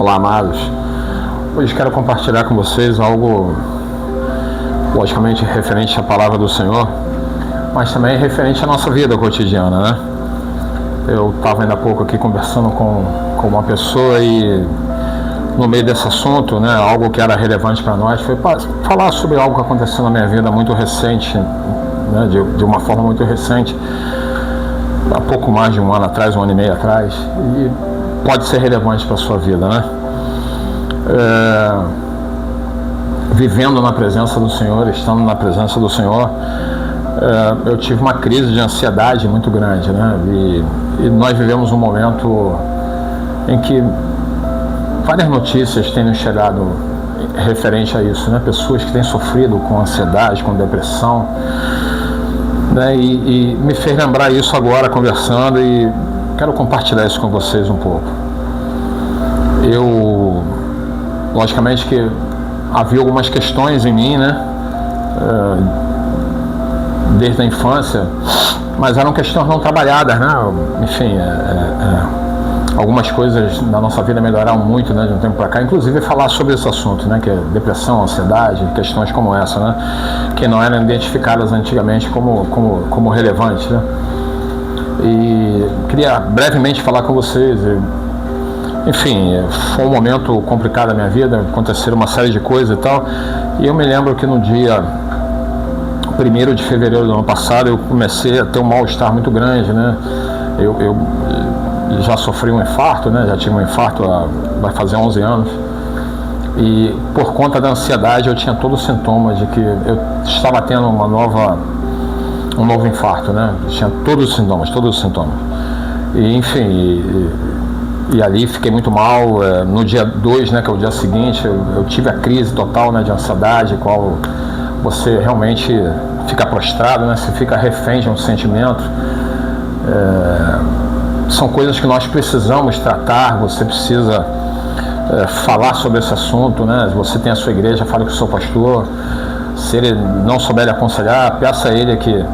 Olá, amados. Hoje quero compartilhar com vocês algo, logicamente, referente à palavra do Senhor, mas também referente à nossa vida cotidiana, né? Eu estava ainda há pouco aqui conversando com uma pessoa e no meio desse assunto, né, algo que era relevante para nós, foi falar sobre algo que aconteceu na minha vida muito recente, né, de uma forma muito recente, há pouco mais de um ano atrás, um ano e meio atrás, e pode ser relevante para a sua vida, né? Vivendo na presença do Senhor, estando na presença do Senhor, eu tive uma crise de ansiedade muito grande, né? E nós vivemos um momento em que várias notícias têm nos chegado referente a isso, né? Pessoas que têm sofrido com ansiedade, com depressão, né? E me fez lembrar isso agora conversando e quero compartilhar isso com vocês um pouco. Logicamente que havia algumas questões em mim, né? Desde a infância, mas eram questões não trabalhadas, né? Enfim, algumas coisas da nossa vida melhoraram muito, né, de um tempo para cá, inclusive falar sobre esse assunto, né, que é depressão, ansiedade, questões como essa, né, que não eram identificadas antigamente como relevantes, né. E queria brevemente falar com vocês. Enfim, foi um momento complicado da minha vida, aconteceram uma série de coisas e tal, e eu me lembro que no dia 1º de fevereiro do ano passado eu comecei a ter um mal-estar muito grande, né. Eu já sofri um infarto, né? Já tive um infarto vai fazer 11 anos, e por conta da ansiedade eu tinha todos os sintomas de que eu estava tendo um novo infarto, né? Tinha todos os sintomas, e enfim, e ali fiquei muito mal. No dia 2, né, que é o dia seguinte, eu tive a crise total, né, de ansiedade, qual você realmente fica prostrado, né? Você fica refém de um sentimento. São coisas que nós precisamos tratar. Você precisa falar sobre esse assunto, né? Você tem a sua igreja, fale com o seu pastor. Se ele não souber lhe aconselhar, peça a ele que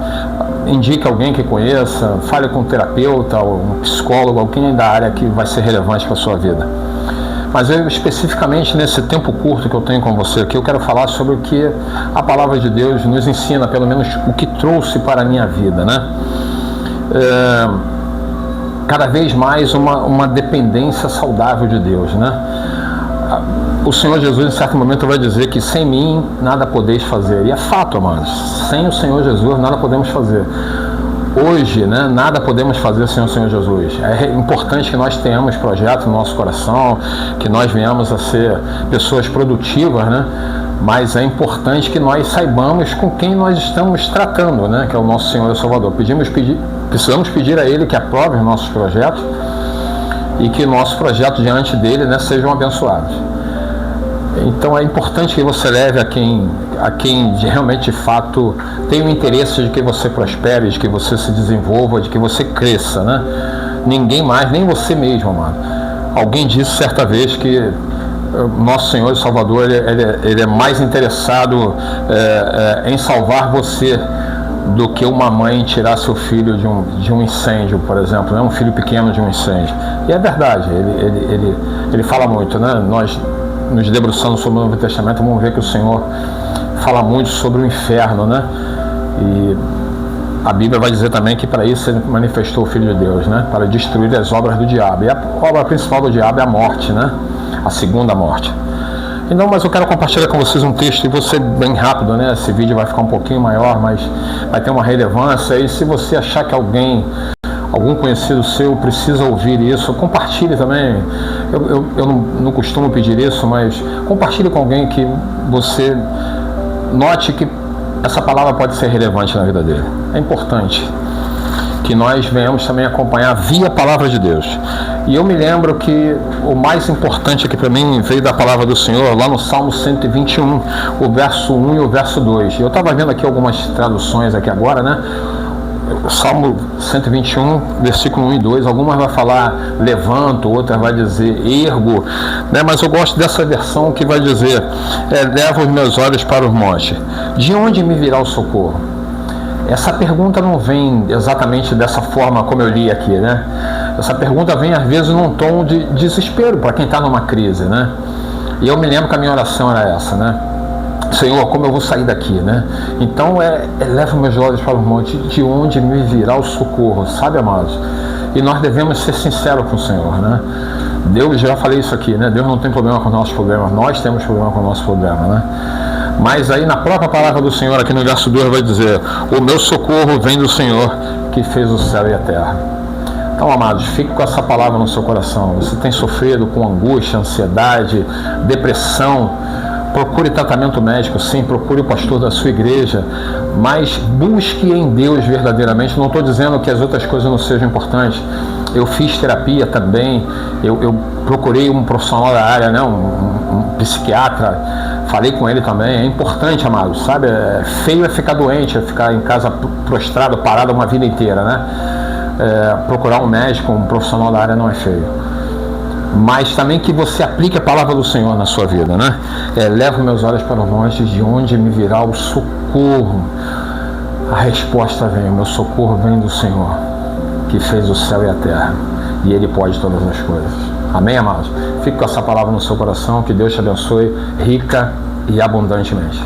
indique alguém que conheça, fale com um terapeuta, ou um psicólogo, alguém da área que vai ser relevante para a sua vida. Mas eu, especificamente nesse tempo curto que eu tenho com você aqui, eu quero falar sobre o que a palavra de Deus nos ensina, pelo menos o que trouxe para a minha vida, né? Cada vez mais uma dependência saudável de Deus, né? O Senhor Jesus, em certo momento, vai dizer que sem mim nada podeis fazer. E é fato, amados. Sem o Senhor Jesus nada podemos fazer. Hoje, né, nada podemos fazer sem o Senhor Jesus. É importante que nós tenhamos projetos no nosso coração, que nós venhamos a ser pessoas produtivas, né? Mas é importante que nós saibamos com quem nós estamos tratando, né? Que é o nosso Senhor e Salvador. Precisamos pedir a Ele que aprove os nossos projetos e que nossos projetos diante dele, né, sejam abençoados. Então é importante que você leve a quem realmente de fato tem o interesse de que você prospere, de que você se desenvolva, de que você cresça, né? Ninguém mais, nem você mesmo, amado. Alguém disse certa vez que nosso Senhor e Salvador ele é mais interessado em salvar você do que uma mãe tirar seu filho de um incêndio, por exemplo, né? Um filho pequeno de um incêndio. E é verdade, ele fala muito, né? Nós nos debruçando sobre o Novo Testamento, vamos ver que o Senhor fala muito sobre o inferno, né? E a Bíblia vai dizer também que para isso ele manifestou o Filho de Deus, né? Para destruir as obras do diabo. E a obra principal do diabo é a morte, né? A segunda morte. Então, mas eu quero compartilhar com vocês um texto, e você bem rápido, né? Esse vídeo vai ficar um pouquinho maior, mas vai ter uma relevância. E se você achar que algum conhecido seu precisa ouvir isso, compartilhe também. Eu não costumo pedir isso, mas compartilhe com alguém que você note que essa palavra pode ser relevante na vida dele. É importante que nós venhamos também acompanhar via palavra de Deus. E eu me lembro que o mais importante aqui para mim veio da palavra do Senhor, lá no Salmo 121, o verso 1 e o verso 2. Eu estava vendo aqui algumas traduções aqui agora, né? Salmo 121, versículo 1 e 2, algumas vai falar levanto, outras vai dizer ergo, né? Mas eu gosto dessa versão que vai dizer levo os meus olhos para os montes. De onde me virá o socorro? Essa pergunta não vem exatamente dessa forma como eu li aqui, né? Essa pergunta vem às vezes num tom de desespero para quem está numa crise, né? E eu me lembro que a minha oração era essa, né? Senhor, como eu vou sair daqui, né? Então leva meus olhos para o monte, de onde me virá o socorro, sabe, amados? E nós devemos ser sinceros com o Senhor, né? Deus, já falei isso aqui, né? Deus não tem problema com os nossos problemas, nós temos problema com o nosso problema, né? Mas aí na própria palavra do Senhor, aqui no verso 2, vai dizer: o meu socorro vem do Senhor, que fez o céu e a terra. Então, amados, fique com essa palavra no seu coração. Você tem sofrido com angústia, ansiedade, depressão, procure tratamento médico, sim, procure o pastor da sua igreja, mas busque em Deus verdadeiramente. Não estou dizendo que as outras coisas não sejam importantes. Eu fiz terapia também, eu procurei um profissional da área, né, um psiquiatra, falei com ele também. É importante, amados, sabe? Feio é ficar doente, é ficar em casa prostrado, parado uma vida inteira, né? Procurar um médico, um profissional da área não é feio. Mas também que você aplique a palavra do Senhor na sua vida, né? Levo meus olhos para os montes, de onde me virá o socorro. A resposta vem, o meu socorro vem do Senhor, que fez o céu e a terra, e Ele pode todas as coisas. Amém, amados? Fique com essa palavra no seu coração, que Deus te abençoe rica e abundantemente.